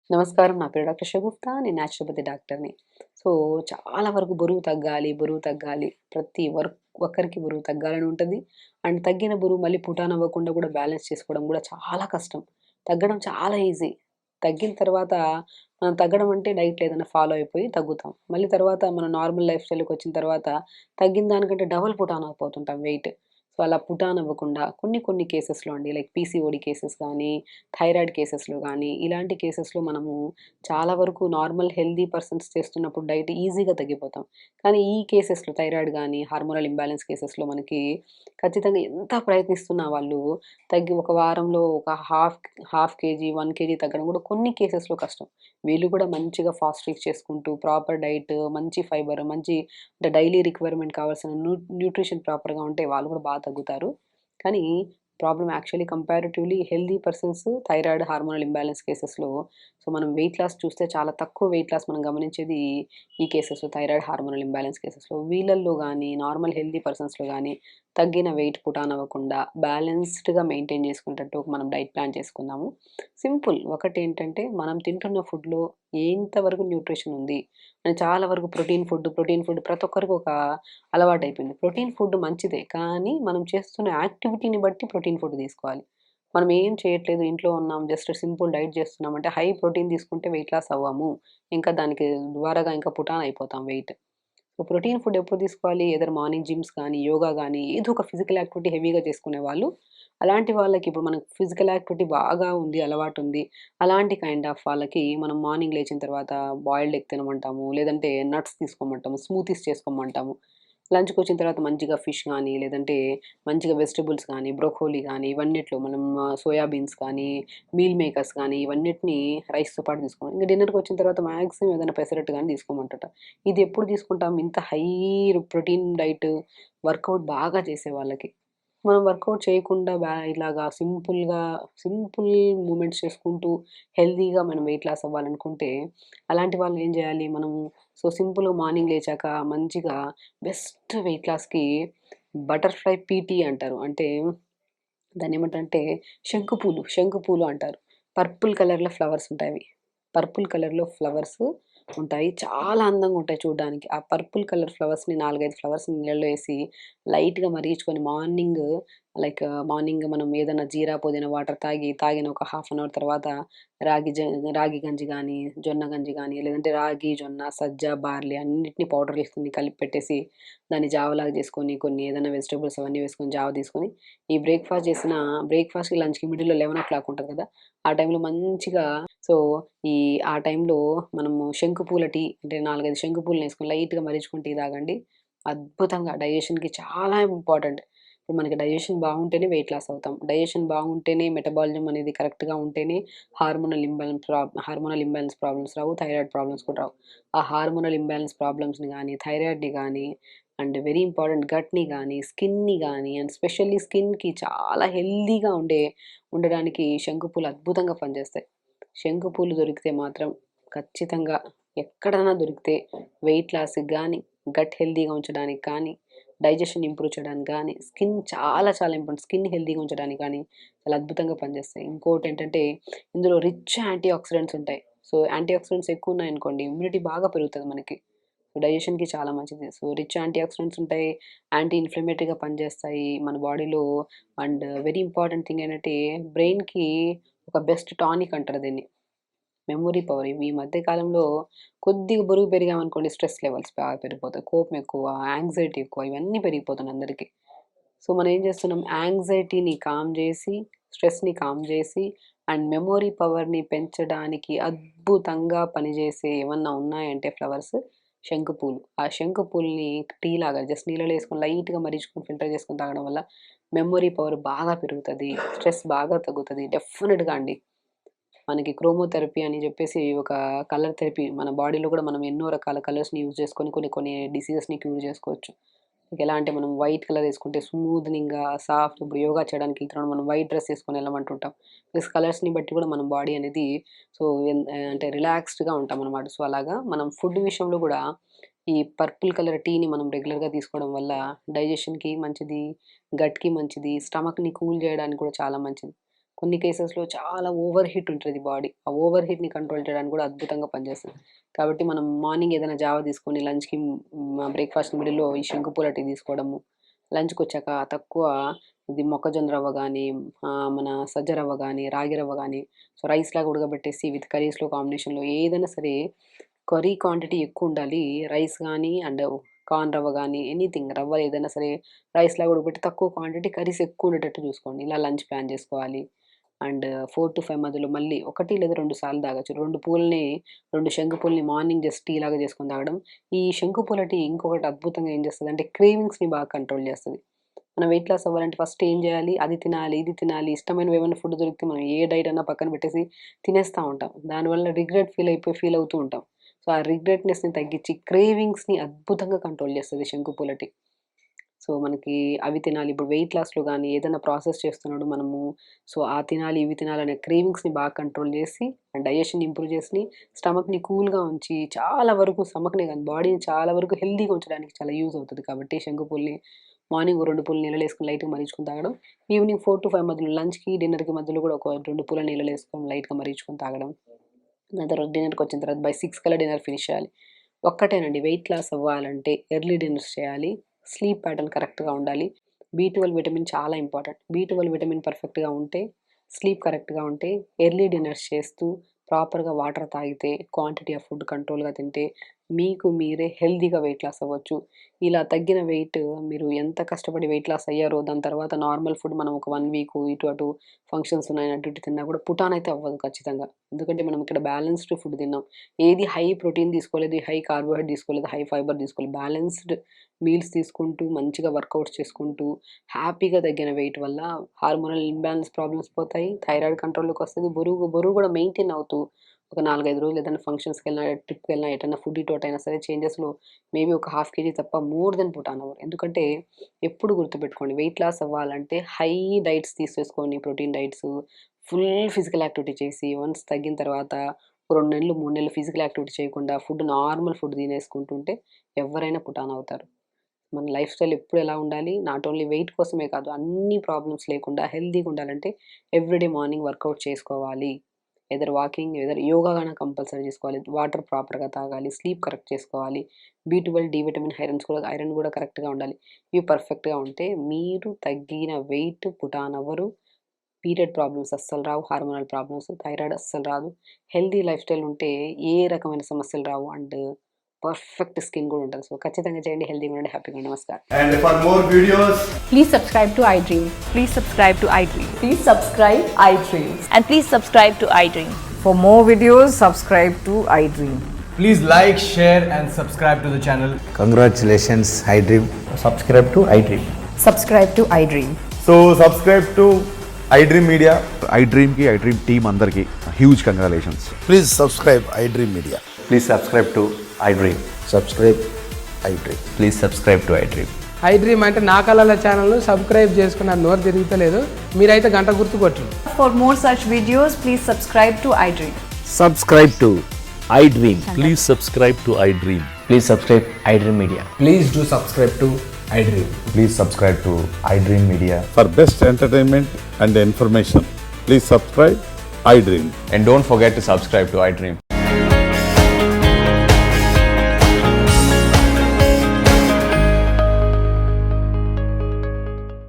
నమస్కారం. నా పేరు డాక్టర్ షగుప్తా. నేను న్యాచురోపతి డాక్టర్‌ని. సో, చాలా వరకు బరువు తగ్గాలి, బరువు తగ్గాలి. ప్రతి ఒక్కరికి బరువు తగ్గాలని ఉంటది. అండ్ తగ్గిన బరువు మళ్ళీ పుటానవ్వకుండా కూడా బ్యాలెన్స్ చేసుకోవడం కూడా చాలా కష్టం. తగ్గడం చాలా ఈజీ. తగ్గిన తర్వాత మనం తగ్గడం అంటే డైట్‌లో ఏదైనా ఫాలో అయిపోయి తగ్గుతాం. మళ్ళీ తర్వాత మన నార్మల్ లైఫ్ స్టైల్‌కొచ్చిన తర్వాత తగ్గిన దానికంటే డబుల్ పుటానయిపోతుంటాం వెయిట్. సో, అలా పుటానవ్వకుండా కొన్ని కేసెస్‌లో అండి లైక్ పీసీఓడీ కేసెస్ గానీ, థైరాయిడ్ కేసెస్‌లో గానీ, ఇలాంటి కేసెస్‌లో మనము చాలా వరకు నార్మల్ హెల్తీ పర్సన్స్ చేస్తున్నప్పుడు డైట్ ఈజీగా తగ్గిపోతాం. కానీ ఈ కేసెస్‌లో థైరాయిడ్ గానీ, హార్మోనల్ ఇంబాలెన్స్ కేసెస్‌లో మనకి ఖచ్చితంగా ఎంత ప్రయత్నిస్తున్నా వాళ్ళు తగ్గి ఒక వారంలో ఒక హాఫ్ కేజీ, 1 కేజీ తగ్గడం కూడా కొన్ని కేసెస్‌లో కష్టం. వీళ్ళు కూడా మంచిగా ఫాస్ట్ ఫీస్ట్ చేసుకుంటూ ప్రాపర్ డైట్, మంచి ఫైబర్, మంచి అంటే డైలీ రిక్వైర్మెంట్ కావాల్సిన న్యూట్రిషన్ ప్రాపర్‌గా ఉంటే వాళ్ళు కూడా తగ్గుతారు. కానీ problem actually comparatively healthy persons thyroid, hormonal imbalance కేసెస్‌లో సో, మనం వెయిట్ లాస్ చూస్తే చాలా తక్కువ వెయిట్ లాస్ మనం గమనించేది ఈ కేసెస్‌లో థైరాయిడ్, హార్మోనల్ ఇంబాలెన్స్ కేసెస్‌లో. వీళ్ళల్లో గానీ, నార్మల్ హెల్తీ పర్సన్స్‌లో గానీ తగ్గిన వెయిట్ పుటానవ్వకుండా బ్యాలెన్స్డ్‌గా మెయింటైన్ చేసుకునేటట్టు మనం డైట్ ప్లాన్ చేసుకుందాము. సింపుల్. ఒకటేంటంటే మనం తింటున్న ఫుడ్‌లో ఎంతవరకు న్యూట్రిషన్ ఉంది. అని చాలా వరకు ప్రోటీన్ ఫుడ్ ప్రతి ఒక్కరికి ఒక అలవాటైపోయింది. ప్రోటీన్ ఫుడ్ మంచిదే. కానీ మనం చేస్తున్న యాక్టివిటీని బట్టి ప్రోటీన్ ఫుడ్ తీసుకోవాలి. మనం ఏం చేయట్లేదు ఇంట్లో ఉన్నాం జస్ట్ సింపుల్ డైట్ చేస్తున్నాం అంటే హై ప్రోటీన్ తీసుకుంటే వెయిట్ లాస్ అవ్వము. ఇంకా దానికి ద్వారాగా ఇంకా పుటాన్ అయిపోతాం వెయిట్. సో, ప్రోటీన్ ఫుడ్ ఎప్పుడు తీసుకోవాలి? ఎయిదర్ మార్నింగ్ జిమ్స్ కానీ, యోగా గానీ ఏదో ఒక ఫిజికల్ యాక్టివిటీ హెవీగా చేసుకునేవాళ్ళు. అలాంటి వాళ్ళకి ఇప్పుడు మనకు ఫిజికల్ యాక్టివిటీ బాగా ఉంది, అలవాటుంది. అలాంటి కైండ్ ఆఫ్ వాళ్ళకి మనం మార్నింగ్ లేచిన తర్వాత బాయిల్డ్ ఎగ్ తినమంటాము. లేదంటే నట్స్ తీసుకోమంటాము. స్మూతీస్ చేసుకోమంటాము. లంచ్‌కొచ్చిన తర్వాత మంచిగా ఫిష్ గానీ, లేదంటే మంచిగా వెజిటబుల్స్ గానీ, బ్రోకోలీ గానీ, ఇవన్నిట్లో మనం సోయా బీన్స్ కానీ, మీల్ మేకర్స్ కానీ, ఇవన్నిటిని రైస్‌తో పాటు తీసుకోవాలి. ఇంక డిన్నర్‌కొచ్చిన తర్వాత మాక్సిమం ఏదైనా పెసరట్టు గానీ తీసుకోమంటట. ఇది ఎప్పుడు తీసుకుంటాం? ఇంత హై ప్రోటీన్ డైట్ వర్కౌట్ బాగా చేసే వాళ్ళకి. మనం వర్కౌట్ చేయకుండా ఇలాగా సింపుల్ మూవ్‌మెంట్స్ చేసుకుంటూ హెల్తీగా మనం వెయిట్ లాస్ అవ్వాలనుకుంటే, అలాంటి వాళ్ళు ఏం జేయాలి మనము సో, సింపుల్‌గా మార్నింగ్ లేచాక మంచిగా బెస్ట్ వెయిట్ లాస్‌కి బటర్‌ఫ్లై పీటీ అంటారు. అంటే దాన్నేమంటారంటే శంకుపూలు అంటారు. పర్పుల్ కలర్‌లో ఫ్లవర్స్ ఉంటాయవి. పర్పుల్ కలర్‌లో ఫ్లవర్స్ ఉంటాయి. చాలా అందంగా ఉంటాయి చూడ్డానికి. ఆ పర్పుల్ కలర్ ఫ్లవర్స్‌ని 4, 5 ఫ్లవర్స్‌ని నీళ్ళలో ఏసి లైట్‌గా మరిగించుకొని మార్నింగ్ మనం ఏదన్నా జీరా, పుదీనా వాటర్ తాగిన ఒక హాఫ్ అన్ అవర్ తర్వాత రాగి జ రాగి గంజి గానీ, జొన్న గంజి గానీ, లేదంటే రాగి, జొన్న, సజ్జ, బార్లీ అన్నిటిని పౌడర్ చేసుకొని కలిపి పెట్టేసి దాన్ని జావలాగా చేసుకొని కొన్ని ఏదైనా వెజిటబుల్స్ అవన్నీ వేసుకొని జావ తీసుకొని ఈ బ్రేక్‌ఫాస్ట్‌కి, లంచ్‌కి మిడిల్‌లో 11:00 ఉంటది కదా! ఆ టైంలో మంచిగా సో, ఈ ఆ టైంలో మనము శంకు పూల టీ అంటే 4, 5 శంకు పూలనేసుకొని లైట్‌గా మరిగించుకొని టీ తాగండి. అద్భుతంగా డైజెషన్‌కి చాలా ఇంపార్టెంట్. ఇప్పుడు మనకి డైజెషన్ బాగుంటేనే వెయిట్ లాస్ అవుతాం. డైజెషన్ బాగుంటేనే మెటబాలిజం అనేది కరెక్ట్‌గా ఉంటేనే హార్మోనల్ ఇంబాలెన్స్ ప్రాబ్లమ్స్ రావు. థైరాయిడ్ ప్రాబ్లమ్స్ కూడా రావు. ఆ హార్మోనల్ ఇంబాలెన్స్ ప్రాబ్లమ్స్‌ని గానీ, థైరాయిడ్‌ని గానీ అండ్ వెరీ ఇంపార్టెంట్ గట్‌ని గానీ, స్కిన్‌ని గానీ అండ్ స్పెషల్లీ స్కిన్‌కి చాలా హెల్తీగా ఉండడానికి శంకుపూలు అద్భుతంగా పనిచేస్తాయి. శంకుపూలు దొరికితే మాత్రం ఖచ్చితంగా ఎక్కడైనా దొరికితే వెయిట్ లాస్‌కి గానీ, గట్ హెల్తీగా ఉంచడానికి కానీ, డైజెషన్ ఇంప్రూవ్ చేయడానికి గానీ, స్కిన్ చాలా చాలా ఇంపార్టెంట్. స్కిన్ హెల్తీగా ఉంచడానికి గానీ చాలా అద్భుతంగా పనిచేస్తాయి. ఇంకోటేంటంటే ఇందులో రిచ్ యాంటీ ఆక్సిడెంట్స్ ఉంటాయి. సో, యాంటీ ఆక్సిడెంట్స్ ఎక్కువున్నాయనుకోండి ఇమ్యూనిటీ బాగా పెరుగుతది మనకి. డైజెషన్‌కి చాలా మంచిది. సో, రిచ్ యాంటీ ఆక్సిడెంట్స్ ఉంటాయి. యాంటీ ఇన్‌ఫ్లమేటరీగా పనిచేస్తాయి మన బాడీలో. అండ్ వెరీ ఇంపార్టెంట్ థింగ్ ఏంటంటే బ్రెయిన్‌కి ఒక బెస్ట్ టానిక్ అంటారు దీన్ని. Memory power. ఇవి ఈ మధ్య కాలంలో కొద్దిగా బరువు పెరిగామనుకోండి స్ట్రెస్ లెవెల్స్ బాగా పెరిగిపోతాయి. కోపం ఎక్కువ, యాంగ్జైటీ ఎక్కువ ఇవన్నీ పెరిగిపోతున్నాయి అందరికి. సో, మనం ఏం చేస్తున్నాం యాంగ్జైటీని కామ్ జేసి, స్ట్రెస్‌ని కామ్ జేసి అండ్ మెమరీ పవర్‌ని పెంచడానికి అద్భుతంగా పనిచేసే ఏమన్నా ఉన్నాయంటే ఫ్లవర్స్ శంకుపూలు. ఆ శంకుపూలని టీ లాగా జస్ట్ నీళ్ళలో ఏసుకొని లైట్‌గా మరిగించుకొని ఫిల్టర్ చేసుకొని తాగడం వల్ల మెమరీ పవర్ బాగా పెరుగుతది. స్ట్రెస్ బాగా తగ్గుతది. డెఫినిట్‌గా అండి. మనకి క్రోమోథెరపీ అని జెప్పేసి ఒక కలర్ థెరపీ మన బాడీలో గూడా మనం ఎన్నో రకాల కలర్స్‌ని యూజ్ చేసుకొని కొన్ని కొన్ని డిసీజెస్‌ని క్యూర్ జేసుకోవచ్చు. ఎలా అంటే మనం వైట్ కలర్ యేసుకుంటే స్మూత్నింగ్‌గా, సాఫ్ట్ ఇప్పుడు యోగా చేయడానికి వెళ్తున్నాం మనం వైట్ డ్రెస్ యేసుకొని ఎళ్ళమంటుంటాం. ప్లస్ కలర్స్‌ని బట్టి గూడా మన బాడీ అనేది సో, అంటే రిలాక్స్డ్‌గా ఉంటామనమాట. సో, అలాగా మనం ఫుడ్ విషయంలో గూడా ఈ పర్పుల్ కలర్ టీని మనం రెగ్యులర్‌గా తీసుకోవడం వల్ల డైజెషన్‌కి మంచిది, గట్‌కి మంచిది, స్టమక్‌ని కూల్ జేయడానికి కూడా చాలా మంచిది. కొన్ని కేసెస్‌లో చాలా ఓవర్ హీట్ ఉంటది బాడీ. ఆ ఓవర్ హీట్‌ని కంట్రోల్ చేయడానికి కూడా అద్భుతంగా పనిచేస్తది. కాబట్టి మనం మార్నింగ్ ఏదైనా జావ తీసుకొని లంచ్‌కి బ్రేక్‌ఫాస్ట్ మిడిల్‌లో ఈ శంకు పూల టీ తీసుకోవడము. లంచ్‌కొచ్చాక తక్కువ ఇది మొక్కజొన్న రవ్వ గానీ, మన సజ్జ రవ్వ గానీ, రాగి రవ్వ గానీ, సో రైస్‌లాగా ఉడకబెట్టేసి విత్ కర్రీస్‌లో కాంబినేషన్‌లో ఏదైనా సరే కర్రీ క్వాంటిటీ ఎక్కువుండాలి. రైస్ గానీ అండ్ కార్న్ రవ్వ గానీ, ఎనీథింగ్ రవ్వ ఏదైనా సరే రైస్‌లాగా ఉడకబెట్టి తక్కువ క్వాంటిటీ కర్రీస్ ఎక్కువ ఉండేటట్టు చూసుకోండి. ఇలా లంచ్ ప్లాన్ చేసుకోవాలి. అండ్ 4-5 మధ్యలో మళ్ళీ 1 లేదా 2 సార్లు తాగొచ్చు. 2 శంకు పూలని మార్నింగ్ జస్ట్ టీ లాగా చేసుకొని తాగడం. ఈ శంకు పూల టీ ఇంకొకటి అద్భుతంగా ఏం చేస్తదంటే క్రేవింగ్స్‌ని బాగా కంట్రోల్ చేస్తది. మనం వెయిట్ లాస్ అవ్వాలంటే ఫస్ట్ ఏం చేయాలి? అది తినాలి, ఇది తినాలి, ఇష్టమైనవి ఏమైనా ఫుడ్ దొరికితే మనం ఏ డైట్ అన్నా పక్కన పెట్టేసి తినేస్తా ఉంటాం. దానివల్ల రిగ్రెట్ ఫీల్ అవుతూ ఉంటాం. సో, ఆ రిగ్రెట్‌నెస్‌ని తగ్గించి క్రేవింగ్స్‌ని అద్భుతంగా కంట్రోల్ చేస్తది శంకు పూల టీ. సో, మనకి అవి తినాలి. ఇప్పుడు వెయిట్ లాస్‌లో గాని, ఏదైనా ప్రాసెస్ చేస్తున్నప్పుడు మనము సో, ఆ తినాలి, ఇవి తినాలనే క్రేవింగ్స్‌ని బాగా కంట్రోల్ చేసి, అండ్ డైజెషన్‌ని ఇంప్రూవ్ చేసి, స్టమక్‌ని కూల్‌గా ఉంచి, చాలా వరకు స్టమక్‌నే కాదు బాడీని చాలా వరకు హెల్తీగా ఉంచడానికి చాలా యూజ్ అవుతది. కాబట్టి శంకుపూలని మార్నింగ్ ఓ 2 పూలు నీళ్ళలో లైట్‌గా మరిగించుకొని తాగడం. ఈవినింగ్ 4-5 మధ్యలో లంచ్‌కి, డిన్నర్‌కి మధ్యలో కూడా ఒక 2 పూల నీళ్ళలో లైట్‌గా మరిగించుకొని తాగడం. దాని తర్వాత డిన్నర్‌కొచ్చిన తర్వాత బై 6 కల్లా డిన్నర్ ఫినిష్ చేయాలి. ఒక్కటేనండి వెయిట్ లాస్ అవ్వాలంటే ఎర్లీ డిన్నర్స్ చేయాలి. స్లీప్ ప్యాటర్న్ కరెక్ట్‌గా ఉండాలి. బి12 విటమిన్ చాలా ఇంపార్టెంట్. బి12 విటమిన్ పర్ఫెక్ట్‌గా ఉంటే, స్లీప్ కరెక్ట్‌గా ఉంటే, ఎర్లీ డిన్నర్స్ చేస్తూ, ప్రాపర్‌గా వాటర్ తాగితే, క్వాంటిటీ ఆఫ్ ఫుడ్ కంట్రోల్‌గా తింటే, మీకు మీరే హెల్తీగా వెయిట్ లాస్ అవ్వచ్చు. ఇలా తగ్గిన వెయిట్ మీరు ఎంత కష్టపడి వెయిట్ లాస్ అయ్యారో, దాని తర్వాత నార్మల్ ఫుడ్ మనం ఒక 1 వీక్ ఇటు అటు ఫంక్షన్స్ ఉన్నాయి అటు ఇటు తిన్నా కూడా పుటానైతే అవ్వదు ఖచ్చితంగా. ఎందుకంటే మనం ఇక్కడ బ్యాలెన్స్డ్ ఫుడ్ తిన్నాం. ఏది హై ప్రోటీన్ తీసుకోలేదు, హై కార్బోహైడ్రేట్ తీసుకోలేదు, హై ఫైబర్ తీసుకోలేదు. బ్యాలెన్స్డ్ మీల్స్ తీసుకుంటూ, మంచిగా వర్కౌట్స్ చేసుకుంటూ, హ్యాపీగా తగ్గిన వెయిట్ వల్ల హార్మోనల్ ఇంబాలెన్స్ ప్రాబ్లమ్స్ పోతాయి. థైరాయిడ్ కంట్రోల్‌లోకి వస్తది. బరువు కూడా మెయింటైన్ అవుతూ ఒక 4, 5 రోజులు ఏదైనా ఫంక్షన్స్‌కెళ్ళినా, ట్రిప్‌కెళ్ళినా, ఎటన్నా ఫుడ్ ఇటు అటైనా సరే చేంజెస్‌లో మేబీ ఒక హాఫ్ కేజీ తప్ప మోర్ దెన్ పుట్ ఆన్ అవ్వరు. ఎందుకంటే ఎప్పుడు గుర్తుపెట్టుకోండి వెయిట్ లాస్ అవ్వాలంటే హై డైట్స్ తీసేసుకొని protein diets, full physical activity చేసి వన్స్ తగ్గిన తర్వాత 2 నెలలు, 3 నెలలు ఫిజికల్ యాక్టివిటీ చేయకుండా నార్మల్ ఫుడ్ తినేసుకుంటుంటే ఎవ్వరైనా పుట్ ఆన్ అవుతారు. మన లైఫ్ స్టైల్ ఎప్పుడు ఎలా ఉండాలి? నాట్ ఓన్లీ వెయిట్ కోసమే కాదు అన్ని ప్రాబ్లమ్స్ లేకుండా హెల్తీగా ఉండాలంటే ఎవ్రీడే మార్నింగ్ వర్కౌట్ చేసుకోవాలి. ఎదర్ వాకింగ్, ఎదర్ యోగా గాన కంపల్సరీ చేసుకోవాలి. వాటర్ ప్రాపర్‌గా తాగాలి. స్లీప్ కరెక్ట్ చేసుకోవాలి. బి12, డి విటమిన్, ఐరన్ కూడా కరెక్ట్‌గా ఉండాలి. ఇవి పర్ఫెక్ట్‌గా ఉంటే మీరు తగ్గిన వెయిట్ పుట్ ఆన్ అవ్వరు. పీరియడ్ ప్రాబ్లమ్స్ అస్సలు రావు. హార్మోనల్ ప్రాబ్లమ్స్, థైరాయిడ్ అస్సలు రాదు. హెల్తీ లైఫ్ స్టైల్ ఉంటే ఏ రకమైన సమస్యలు రావు. అండ్ పర్ఫెక్ట్ స్కిన్ కూడా ఉంటది. సో, ఖచ్చితంగా చేయండి. హెల్తీగా ఉండండి. హ్యాపీగా ఉండండి. నమస్కారం. And for more videos, Please subscribe to iDream. Please subscribe to iDream. Please subscribe iDream. And please subscribe to iDream. For more videos, subscribe to iDream. please like, share and subscribe to the channel. Congratulations, iDream. subscribe to iDream. Subscribe to iDream. So subscribe to iDream Media. iDream की iDream team अंदर की huge congratulations. Please subscribe iDream Media. Please subscribe to iDream. Subscribe iDream. Please subscribe to iDream. iDream అంటే నా కళల ఛానల్ను subscribe చేసుకున్న నోరు తిరుగుతలేదు. మీరైతే గంట గుర్తు కొట్టండి. For more such videos, please subscribe to iDream. Subscribe to iDream. Please subscribe to iDream. Please subscribe iDream Media. Please do subscribe to iDream. Please subscribe to iDream Media. For best entertainment and information, please subscribe iDream. And don't forget to subscribe to iDream.